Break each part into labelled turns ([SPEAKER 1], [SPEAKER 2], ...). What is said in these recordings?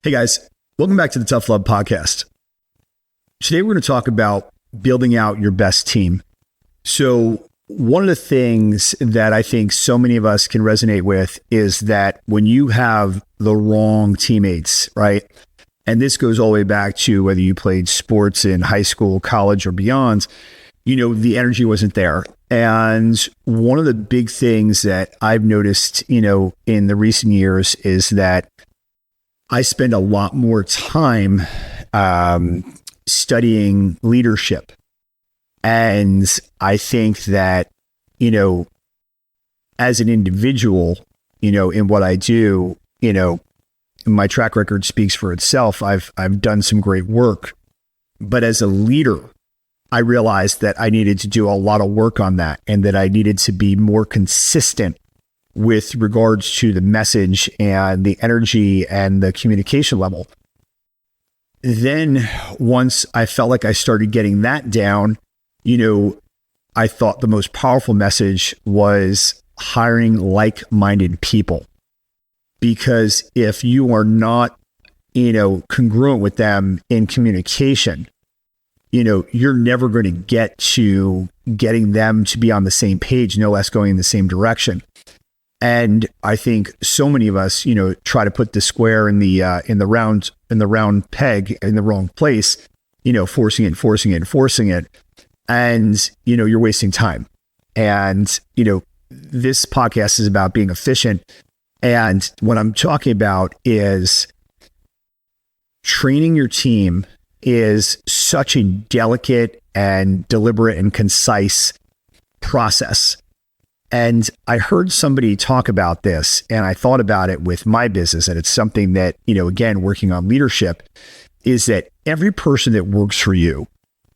[SPEAKER 1] Hey guys, welcome back to the Tough Love Podcast. Today we're going to talk about building out your best team. So one of the things that I think so many of us can resonate with is that when you have the wrong teammates, right? And this goes all the way back to whether you played sports in high school, college, or beyond, the energy wasn't there. And one of the big things that I've noticed, in the recent years is that I spend a lot more time studying leadership. And I think that, as an individual, in what I do, my track record speaks for itself. I've done some great work. But as a leader, I realized that I needed to do a lot of work on that and that I needed to be more consistent with regards to the message and the energy and the communication level. Then once I felt like I started getting that down, I thought the most powerful message was hiring like-minded people. Because if you are not, congruent with them in communication, you're never going to get to getting them to be on the same page, no less going in the same direction. And I think so many of us, try to put the square in the round peg in the wrong place, forcing it. And, you're wasting time. And, this podcast is about being efficient. And what I'm talking about is training your team is such a delicate and deliberate and concise process. And I heard somebody talk about this and I thought about it with my business. And it's something that, again, working on leadership is that every person that works for you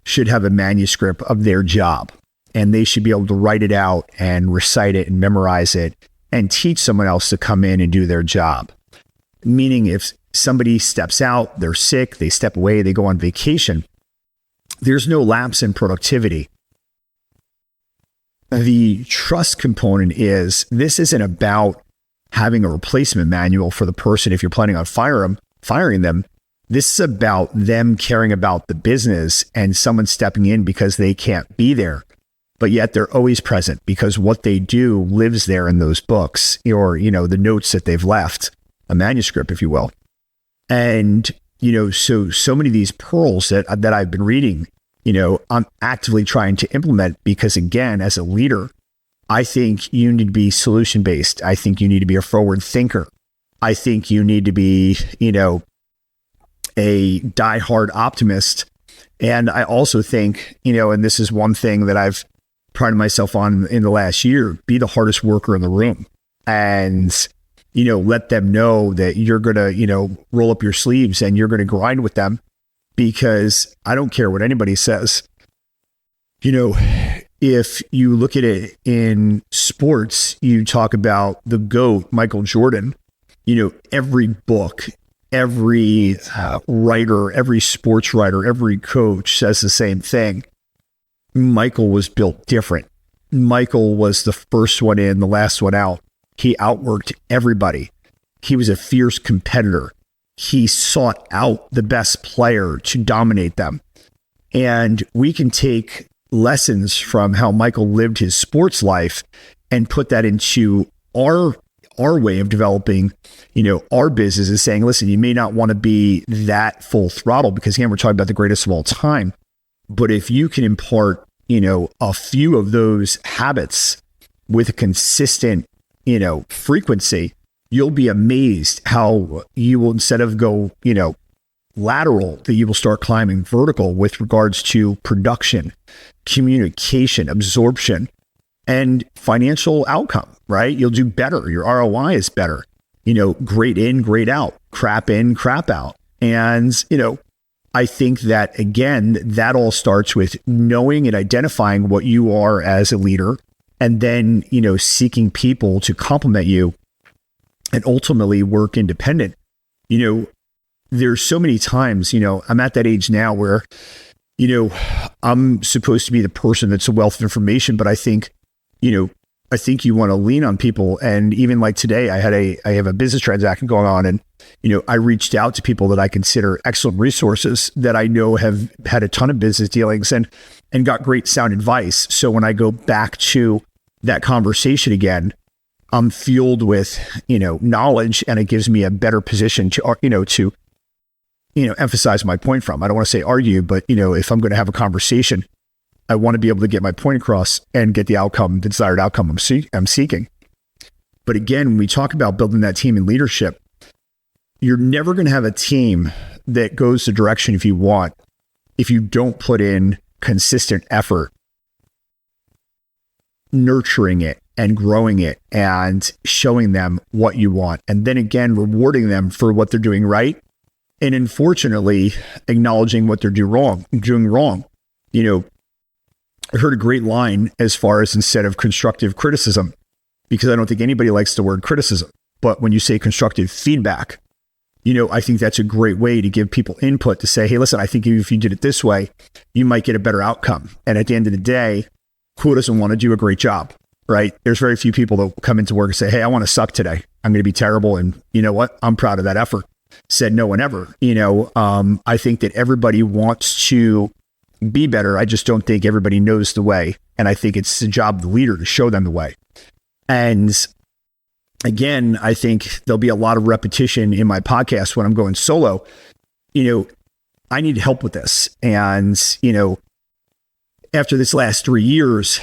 [SPEAKER 1] should have a manuscript of their job and they should be able to write it out and recite it and memorize it and teach someone else to come in and do their job. Meaning if somebody steps out, they're sick, they step away, they go on vacation, there's no lapse in productivity. The trust component is this isn't about having a replacement manual for the person if you're planning on firing them. This is about them caring about the business and someone stepping in because they can't be there, but yet they're always present because what they do lives there in those books or, the notes that they've left, a manuscript, if you will. And, so many of these pearls that I've been reading, I'm actively trying to implement because, again, as a leader, I think you need to be solution-based. I think you need to be a forward thinker. I think you need to be, a diehard optimist. And I also think, and this is one thing that I've prided myself on in the last year, be the hardest worker in the room. And, let them know that you're going to, roll up your sleeves and you're going to grind with them. Because I don't care what anybody says. If you look at it in sports, you talk about the GOAT, Michael Jordan, every book, every writer, every sports writer, every coach says the same thing. Michael was built different. Michael was the first one in, the last one out. He outworked everybody. He was a fierce competitor. He sought out the best player to dominate them. And we can take lessons from how Michael lived his sports life and put that into our way of developing, our business is saying, listen, you may not want to be that full throttle because again, we're talking about the greatest of all time. But if you can impart, a few of those habits with a consistent, frequency, you'll be amazed how you will, instead of go, lateral, that you will start climbing vertical with regards to production, communication, absorption, and financial outcome, right? You'll do better. Your ROI is better. Great in, great out, crap in, crap out. And, I think that, again, that all starts with knowing and identifying what you are as a leader, and then, seeking people to complement you and ultimately work independent. There's so many times, I'm at that age now where, I'm supposed to be the person that's a wealth of information, but I think, I think you want to lean on people. And even like today, I have a business transaction going on, and I reached out to people that I consider excellent resources that I know have had a ton of business dealings and got great sound advice. So when I go back to that conversation again, I'm fueled with, knowledge, and it gives me a better position to emphasize my point from. I don't want to say argue, but, if I'm going to have a conversation, I want to be able to get my point across and get the desired outcome I'm seeking. But again, when we talk about building that team and leadership, you're never going to have a team that goes the direction if you don't put in consistent effort, nurturing it and growing it and showing them what you want. And then again, rewarding them for what they're doing right. And unfortunately, acknowledging what they're doing wrong. I heard a great line as far as instead of constructive criticism, because I don't think anybody likes the word criticism, but when you say constructive feedback, I think that's a great way to give people input to say, hey, listen, I think if you did it this way, you might get a better outcome. And at the end of the day, who doesn't want to do a great job, right? There's very few people that come into work and say, hey, I want to suck today. I'm going to be terrible. And you know what? I'm proud of that effort. Said no one ever. I think that everybody wants to be better. I just don't think everybody knows the way. And I think it's the job of the leader to show them the way. And again, I think there'll be a lot of repetition in my podcast when I'm going solo. I need help with this. And, after this last 3 years,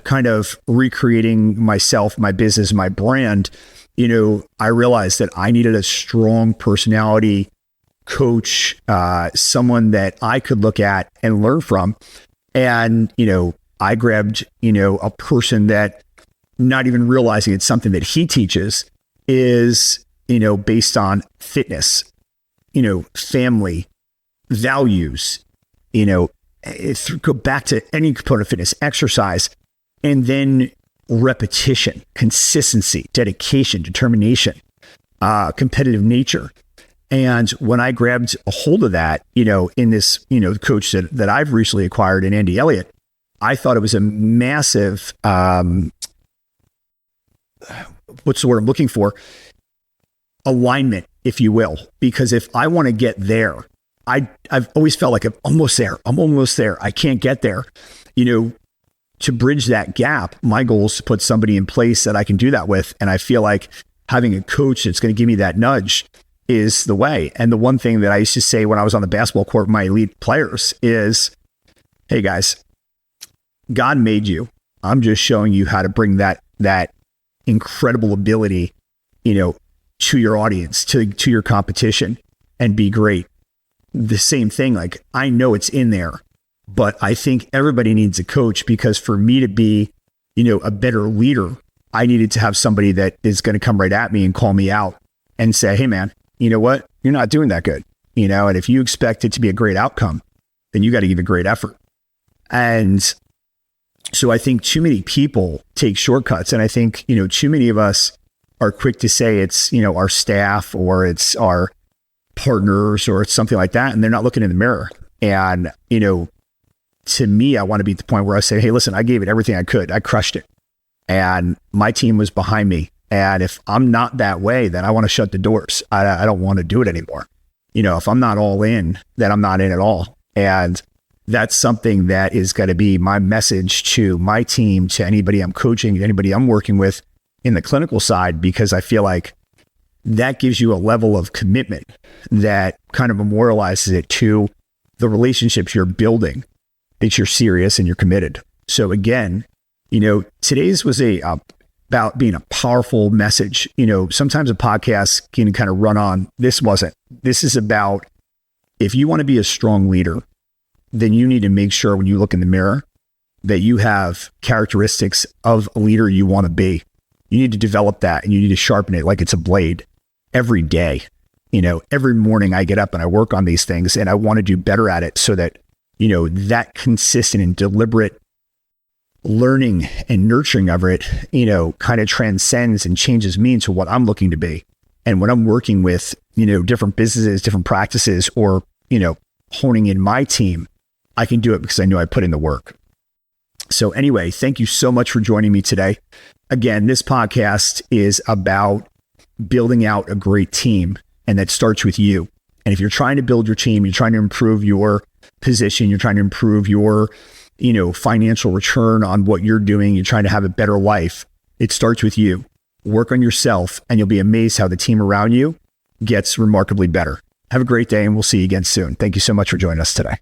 [SPEAKER 1] kind of recreating myself, my business, my brand, I realized that I needed a strong personality coach, someone that I could look at and learn from. And, I grabbed, a person that, not even realizing it's something that he teaches, is, based on fitness, family, values, go back to any component of fitness, exercise, and then repetition, consistency, dedication, determination, competitive nature. And when I grabbed a hold of that, in this, coach that I've recently acquired in Andy Elliott, I thought it was a massive, what's the word I'm looking for? Alignment, if you will. Because if I want to get there, I've always felt like I'm almost there. I can't get there. To bridge that gap, my goal is to put somebody in place that I can do that with. And I feel like having a coach that's going to give me that nudge is the way. And the one thing that I used to say when I was on the basketball court with my elite players is, hey guys, God made you. I'm just showing you how to bring that incredible ability, to your audience, to your competition, and be great. The same thing, like I know it's in there, but I think everybody needs a coach, because for me to be, a better leader, I needed to have somebody that is going to come right at me and call me out and say, hey man, you know what? You're not doing that good, and if you expect it to be a great outcome, then you got to give a great effort. And so I think too many people take shortcuts. And I think, too many of us are quick to say it's, our staff or it's our partners or it's something like that. And they're not looking in the mirror. And, to me, I want to be at the point where I say, hey, listen, I gave it everything I could. I crushed it. And my team was behind me. And if I'm not that way, then I want to shut the doors. I don't want to do it anymore. If I'm not all in, then I'm not in at all. And that's something that is going to be my message to my team, to anybody I'm coaching, anybody I'm working with in the clinical side, because I feel like that gives you a level of commitment that kind of memorializes it to the relationships you're building, that you're serious and you're committed. So again, today's was about being a powerful message. Sometimes a podcast can kind of run on. This wasn't. This is about, if you want to be a strong leader, then you need to make sure when you look in the mirror that you have characteristics of a leader you want to be. You need to develop that, and you need to sharpen it like it's a blade every day. Every morning I get up and I work on these things, and I want to do better at it so that, that consistent and deliberate learning and nurturing of it, kind of transcends and changes me into what I'm looking to be. And when I'm working with, different businesses, different practices, or, honing in my team, I can do it because I know I put in the work. So anyway, thank you so much for joining me today. Again, this podcast is about building out a great team, and that starts with you. And if you're trying to build your team, you're trying to improve your position, you're trying to improve your, financial return on what you're doing, you're trying to have a better life, it starts with you. Work on yourself, and you'll be amazed how the team around you gets remarkably better. Have a great day, and we'll see you again soon. Thank you so much for joining us today.